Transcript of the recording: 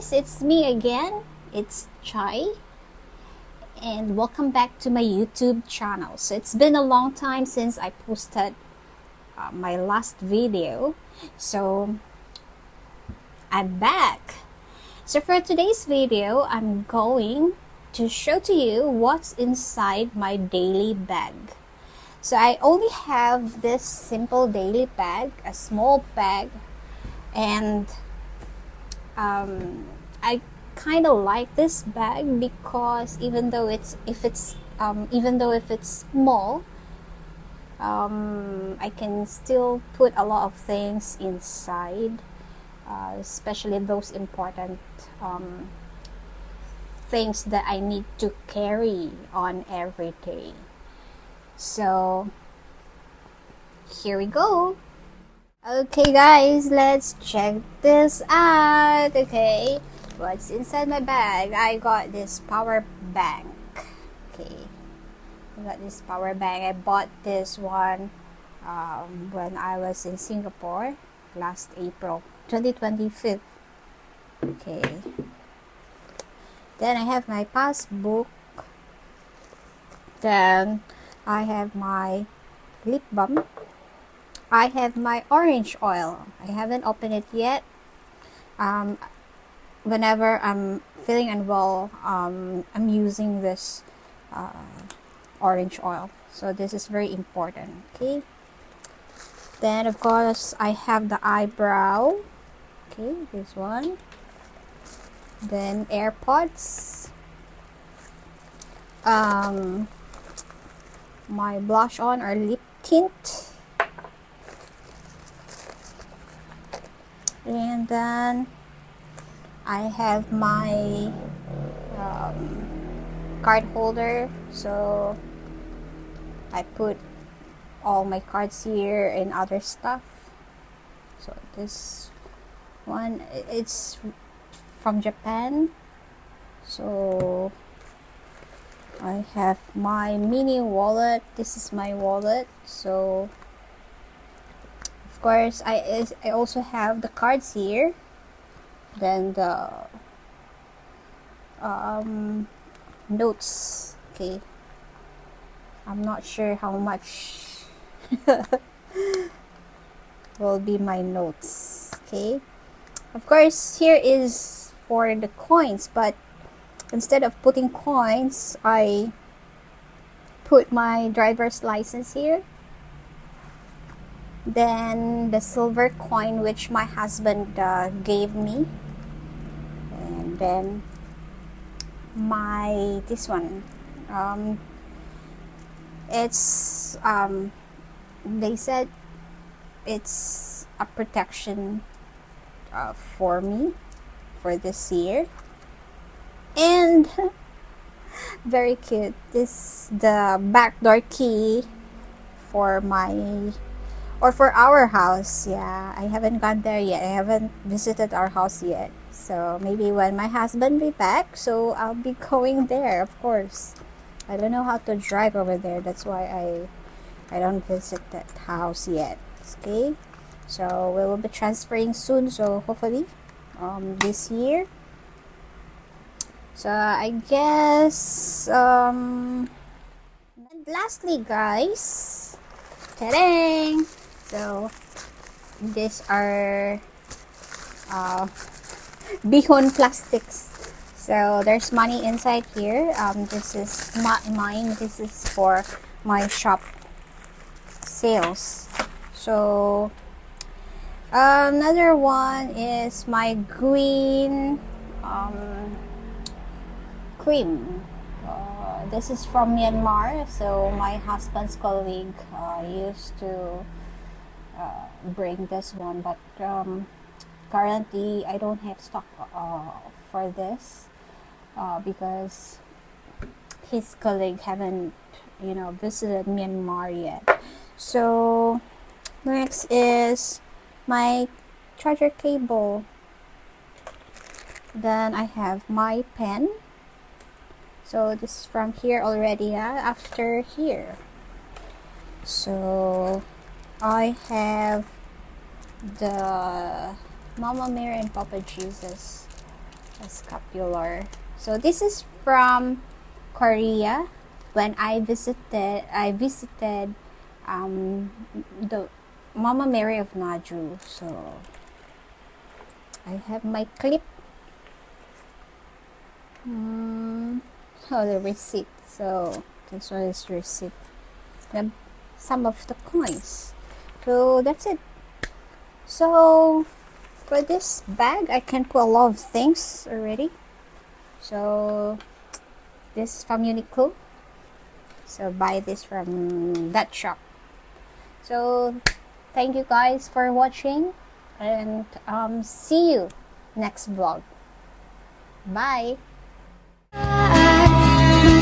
guys, it's me again. It's Chai, and welcome back to my YouTube channel. So it's been a long time since I posted my last video, so I'm back. So for today's video, I'm going to show to you what's inside my daily bag. So I only have this simple daily bag, a small bag, and I kind of like this bag because even though if it's small, I can still put a lot of things inside, especially those important things that I need to carry on every day. So here we go. Okay guys, let's check this out. Okay, what's inside my bag? I got this power bank. Okay, I got this power bank. I bought this one when I was in Singapore last April 2025. Okay, then I have my passbook. Then I have my lip balm. I have my orange oil. I haven't opened it yet. Whenever I'm feeling unwell, I'm using this orange oil. So this is very important. Okay. Then of course I have the eyebrow. Okay, this one. Then AirPods. My blush on or lip tint. And then I have my card holder, so I put all my cards here and other stuff. So this one, it's from Japan, so I have my mini wallet. This is my wallet. So of course I also have the cards here, then the notes. Okay, I'm not sure how much will be my notes. Okay, of course here is for the coins, but instead of putting coins, I put my driver's license here. Then the silver coin which my husband gave me, and then this one, it's they said it's a protection for me for this year. And very cute, this the backdoor key for our house. Yeah, I haven't gone there yet. I haven't visited our house yet. So maybe when my husband be back, so I'll be going there, of course. I don't know how to drive over there. That's why I don't visit that house yet. Okay, so we will be transferring soon. So hopefully this year. So I guess and lastly guys, ta-dang! So these are Bihon plastics. So there's money inside here. This is not mine. This is for my shop sales. So another one is my green cream. This is from Myanmar. So my husband's colleague used to bring this one, but currently I don't have stock for this because his colleague haven't visited Myanmar yet. So next is my charger cable. Then I have my pen. So this is from here already, after here. So I have the Mama Mary and Papa Jesus a scapular. So this is from Korea. When I visited the Mama Mary of Naju. So I have my clip. Oh, the receipt. So this one is receipt. And some of the coins. So that's it. So for this bag, I can put a lot of things already. So this is from Uniqlo. So buy this from that shop. So thank you guys for watching, and see you next vlog. Bye. I'm